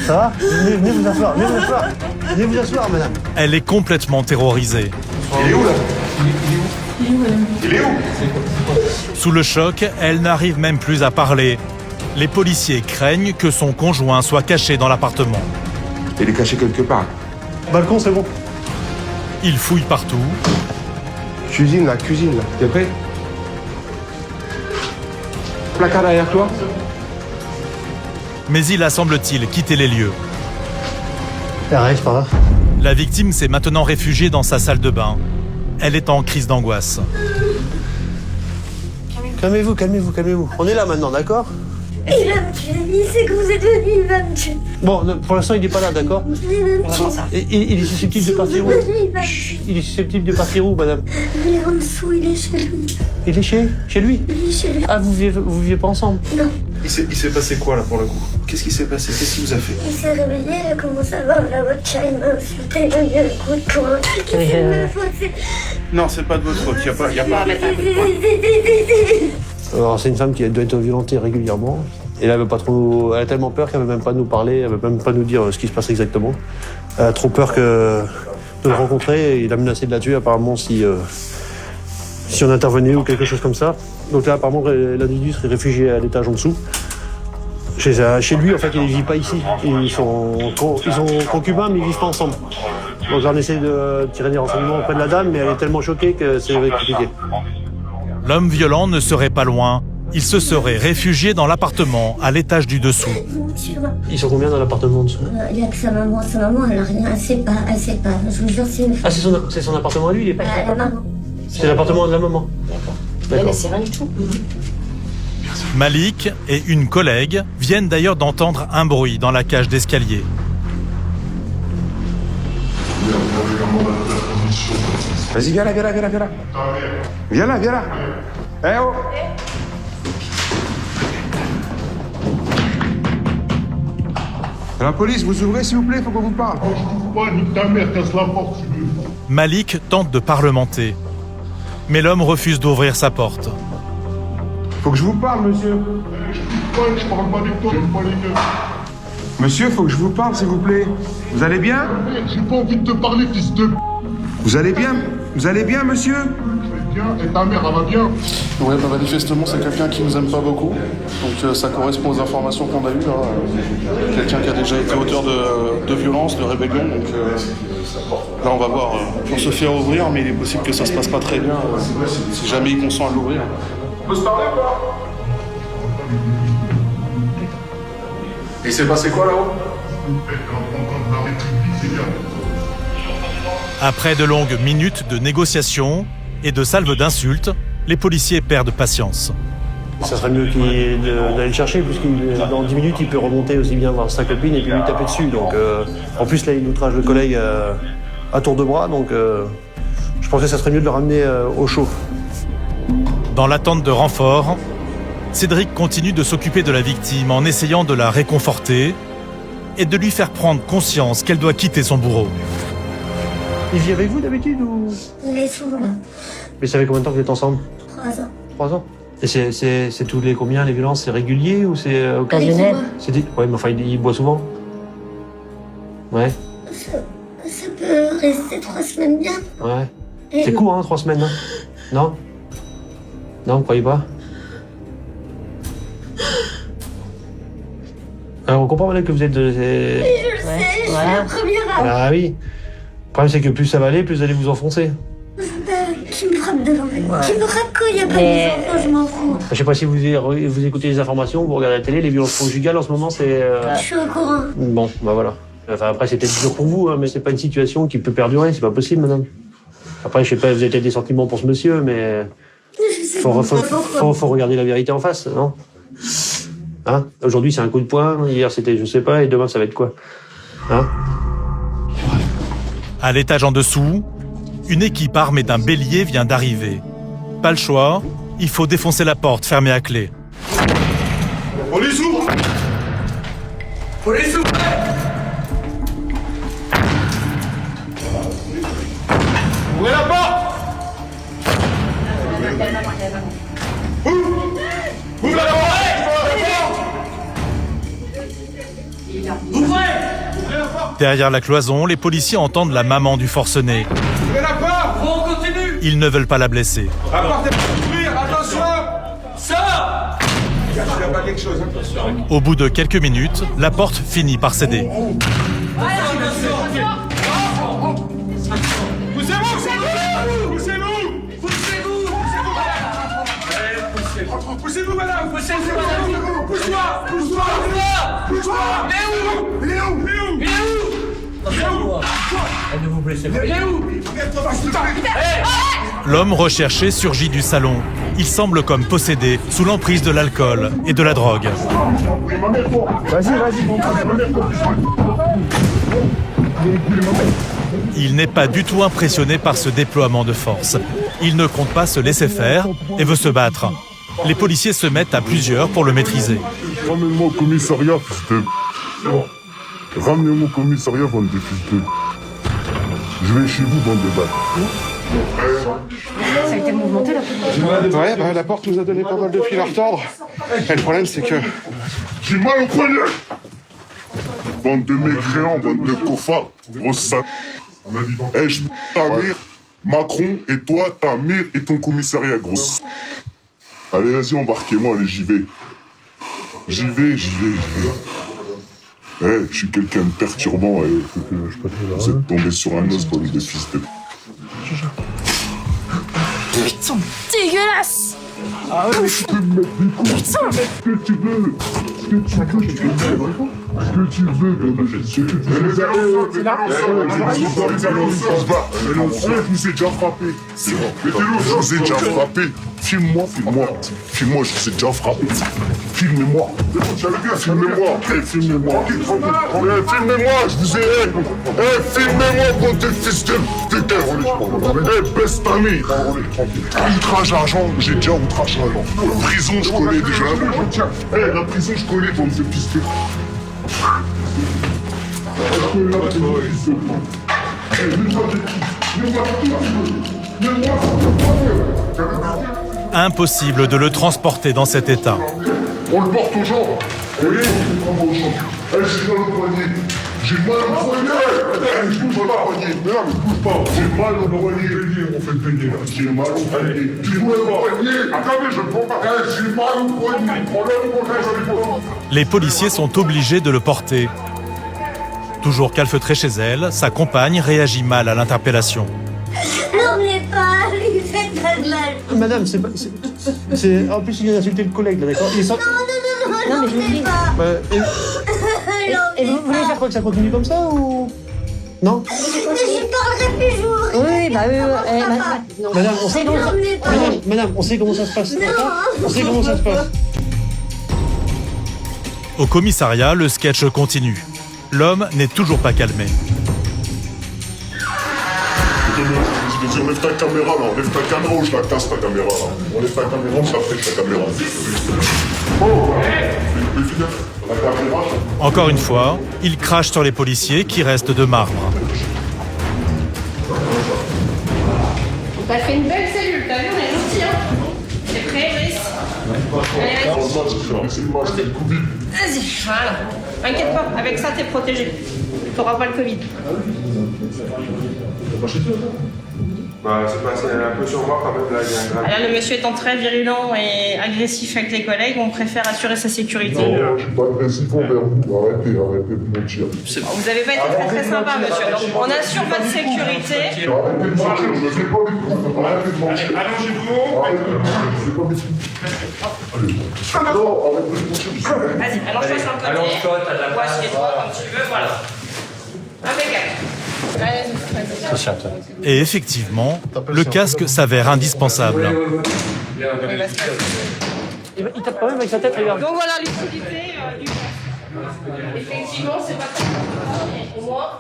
Ça va? Venez vous asseoir, venez vous asseoir, madame. Elle est complètement terrorisée. Il est où là? Il est où? Sous le choc, elle n'arrive même plus à parler. Les policiers craignent que son conjoint soit caché dans l'appartement. Il est caché quelque part. Balcon, c'est bon. Ils fouillent partout, Cuisine là. T'es prêt? Placard derrière toi? mais il a, semble-t-il, quitté les lieux. Reste par là. La victime s'est maintenant réfugiée dans sa salle de bain. Elle est en crise d'angoisse. Calmez-vous. On est là maintenant, d'accord? Il va me tuer, il sait que vous êtes venu, il va me tuer. Bon, pour l'instant, il n'est pas là, d'accord? Il va me tuer. Et il est susceptible de partir où? Il va me tuer. Chut, il est susceptible de partir où, madame? Il est en dessous, il est chez lui. Il est chez lui? Il est chez lui. Ah, vous vivez pas ensemble? Non. Il s'est passé quoi là pour le coup? Qu'est-ce qui s'est passé? Qu'est-ce qu'il vous a fait? Il s'est réveillé, il a commencé à voir la voiture, il m'a insulté, il m'a mis un coup de poing. C'est ma faute, c'est... Non, c'est pas de votre faute, y a pas... Alors, c'est une femme qui doit être violentée régulièrement. Et là, elle a tellement peur qu'elle ne veut même pas nous parler, elle ne veut même pas nous dire ce qui se passe exactement. Elle a trop peur de le rencontrer et il a menacé de la tuer apparemment si on intervenait ou quelque chose comme ça. Donc là, apparemment, l'individu serait réfugié à l'étage en dessous. Chez lui, en fait, il ne vit pas ici. Ils sont concubins, mais ils ne vivent pas ensemble. Donc on essaie de tirer des renseignements auprès de la dame, mais elle est tellement choquée que c'est compliqué. L'homme violent ne serait pas loin. Il se serait réfugié dans l'appartement à l'étage du dessous. Ils sont combien dans l'appartement en dessous? Il y a que sa maman, elle a rien, elle sait pas. Je vous jure, c'est une Ah, c'est son appartement à lui, il est pas la maman. C'est l'appartement de la maman. D'accord. C'est rien du tout. Malik et une collègue viennent d'ailleurs d'entendre un bruit dans la cage d'escalier. Vas-y, viens là. Viens là. Eh oh! La police, vous ouvrez s'il vous plaît, faut qu'on vous parle. Malik tente de parlementer. Mais l'homme refuse d'ouvrir sa porte. Faut que je vous parle, monsieur. Monsieur, faut que je vous parle, s'il vous plaît. Vous allez bien? J'ai pas envie de te parler, fils de... Vous allez bien, monsieur? Et ta mère, elle va bien? Ouais, bah manifestement, c'est quelqu'un qui nous aime pas beaucoup. Donc ça correspond aux informations qu'on a eues. Quelqu'un qui a déjà été auteur de violence, de rébellion. Donc là, on va voir pour se faire ouvrir, mais il est possible que ça se passe pas très bien si jamais il consent à l'ouvrir. On peut se parler ou pas? Et il s'est passé quoi là-haut? Après de longues minutes de négociations et de salves d'insultes, les policiers perdent patience. Ça serait mieux d'aller le chercher, puisque dans 10 minutes, il peut remonter aussi bien voir sa copine et puis lui taper dessus. Donc, en plus, là, il outrage le collègue à tour de bras. Donc, je pensais que ça serait mieux de le ramener au chaud. Dans l'attente de renfort, Cédric continue de s'occuper de la victime en essayant de la réconforter et de lui faire prendre conscience qu'elle doit quitter son bourreau. Il vit avec vous d'habitude ou... Il est souvent là. Mais ça fait combien de temps que vous êtes ensemble? 3 ans. 3 ans. Et c'est tous les combien, les violences? C'est régulier ou c'est... Occasionnel. Ouais, mais enfin, il boit souvent? Ouais. Ça peut rester 3 semaines bien. Ouais. Et C'est court, hein, 3 semaines, hein? Non? Non, vous croyez pas? Alors, on comprend, madame, que vous êtes... je le sais, je suis la première à... Ah oui. Le problème, c'est que plus ça va aller, plus vous allez vous enfoncer. Qui me frappe devant moi. Qui me raconte, il n'y a pas de enfants, je m'en fous. Je sais pas si vous écoutez les informations, vous regardez la télé, les violences conjugales en ce moment, c'est... Je suis au courant. Bon, bah voilà. Enfin, après, c'est peut-être dur pour vous, hein, mais c'est pas une situation qui peut perdurer, c'est pas possible, madame. Après, je sais pas, vous avez peut-être des sentiments pour ce monsieur, mais... Je sais pas pourquoi. Faut regarder la vérité en face, non? Hein? Aujourd'hui, c'est un coup de poing, hier, c'était je sais pas, et demain, ça va être quoi? Hein? À l'étage en dessous, une équipe armée d'un bélier vient d'arriver. Pas le choix, il faut défoncer la porte fermée à clé. Police, ouvre! Police, ouvre! Ouvrez la porte! Ouvre la porte! Ouvre Derrière la cloison, les policiers entendent la maman du forcené. Ouvrez la porte! On continue. Ils ne veulent pas la blesser. La porte est pour ouvrir, attention! Ça. Il n'y a pas quelque chose, hein. Au bout de quelques minutes, la porte finit par céder. Poussez-vous, madame! Pousse-moi! Il est où? Ne vous blessez pas. Il est où? L'homme recherché surgit du salon. Il semble comme possédé, sous l'emprise de l'alcool et de la drogue. Il n'est pas du tout impressionné par ce déploiement de force. Il ne compte pas se laisser faire et veut se battre. Les policiers se mettent à plusieurs pour le maîtriser. Ramène-moi au commissariat, fils de... Ramenez-moi au commissariat, bande de fils de... Je vais chez vous, bande de bâtards. Ça a été mouvementé la police. Ouais, bah, la porte nous a donné pas mal de fil à retordre. Et le problème, c'est que... J'ai mal au poignet. Bande de mécréants, bande de cofards, grosse sac. Eh, je ta mère, Macron, et toi, ta mère et ton commissariat, grosse. Allez, vas-y, embarquez-moi, allez, j'y vais. J'y vais. Eh, je suis quelqu'un de perturbant, et vous êtes tombé sur un os, bande de fils de... Putain, dégueulasse. Ah ouais, mais tu peux me mettre des coups. Ce que tu veux. Ce que tu veux, je vous ai déjà frappé. C'est bon. Je vous ai déjà frappé. Filme-moi. Je vous ai déjà frappé. Filmez-moi. Filmez-moi, je vous ai... filmez-moi, bande de fils de putain. Baisse ta mère. Outrage argent, j'ai déjà outrage argent. Prison, je connais déjà. La prison, je connais, bande de fils de... Impossible de le transporter dans cet état. On le porte aux gens. Oui, j'ai mal au poignet. J'ai mal au poignet. Je bouge pas. Non, mais bouge pas. J'ai mal au poignet. On fait le peigner, là. J'ai mal au poignet. J'ai mal au poignet. Attendez, je ne prends pas. J'ai mal au poignet. Les policiers sont obligés de le porter. Toujours calfeutrée chez elle, sa compagne réagit mal à l'interpellation. N'emmenez pas, lui faites pas de mal. Madame, c'est pas... En plus, il vient d'insulter le collègue, là, d'accord? Non, mais je vous dis. Et vous voulez faire Quoi que ça continue comme ça, ou... Non? Je parlerai plus jour. Oui, bah oui. Non. Madame, on sait comment ça... N'emmenez pas. Madame, on sait comment ça se passe. d'accord? On sait comment ça se passe. Au commissariat, le sketch continue. L'homme n'est toujours pas calmé. Je enlève ta caméra là, enlève ta caméra ou je la casse ta caméra là. Enlève ta caméra, je la pêche ta caméra. Oh, la caméra. Encore une fois, il crache sur les policiers qui restent de marbre. T'as fait une belle cellule, t'as vu, on est gentils, hein. T'es prêt, Brice? Allez, vas-y, voilà. T'inquiète pas, avec ça, t'es protégé. T'auras pas le Covid. Bah, c'est passé un peu sur moi quand même, là, il y a un grave. Là, le monsieur étant très virulent et agressif avec les collègues, on préfère assurer sa sécurité. Non, je suis pas agressif envers vous. Arrêtez de mentir. Vous avez pas été très très sympa, monsieur. Donc, on assure votre sécurité. Arrêtez de mentir, je ne fais pas des coups. Arrêtez de mentir. Allongez-vous. Arrêtez de mentir, je ne fais pas des coups. Allez. Non, arrêtez de mentir. Vas-y, allonge-toi sur le côté. Allonge-toi, t'as de la Ou place. assieds-toi comme tu veux, voilà. Impeccable. Vas-y. Et effectivement, le casque s'avère indispensable. Il tape quand même avec sa tête, regarde. Donc voilà l'utilité du casque. Effectivement, c'est pas très... Au moins...